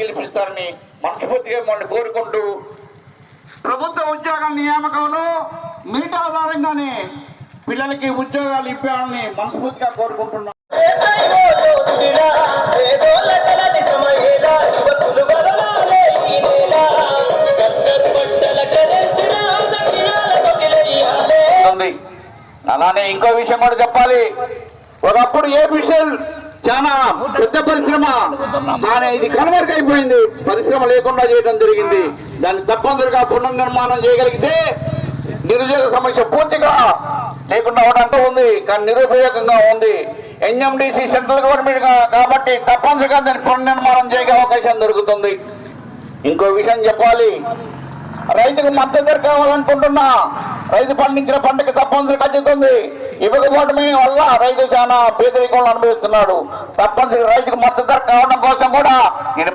గెలిపిస్తారని మనస్ఫూర్తిగా మిమ్మల్ని కోరుకుంటూ ప్రభుత్వ ఉద్యోగాల నియామకంలో మెరిట్ ఆధారంగానే పిల్లలకి ఉద్యోగాలు ఇవ్వాలని మనస్ఫూర్తిగా కోరుకుంటున్నాం. అలానే ఇంకో విషయం కూడా చెప్పాలి. ఒకప్పుడు ఏపీఎల్ చాలా పెద్ద పరిశ్రమ, కానీ ఇది కన్వర్ట్ అయిపోయింది. పరిశ్రమ లేకుండా చేయడం జరిగింది. దాన్ని తప్పనిసరిగా పునర్నిర్మాణం చేయగలిగితే నిరుద్యోగ సమస్య పూర్తిగా లేకుండా అవడంటూ ఉంది, కానీ నిరుపయోగంగా ఉంది. ఎన్ఎండిసి సెంట్రల్ గవర్నమెంట్ కాబట్టి తప్పనిసరిగా దాన్ని పునర్నిర్మాణం చేయగల అవకాశం దొరుకుతుంది. ఇంకో విషయం చెప్పాలి, రైతుకు మద్దతు ధర కావాలనుకుంటున్నా రైతు పండించిన పంటకి తప్పనిసరిగా ఖచ్చితంగా ఇవ్వకపోవడమే వల్ల రైతు చాలా పేదరికంలో అనుభవిస్తున్నాడు. తప్పనిసరిగా రైతుకు మద్దతు ధర కావడం కోసం కూడా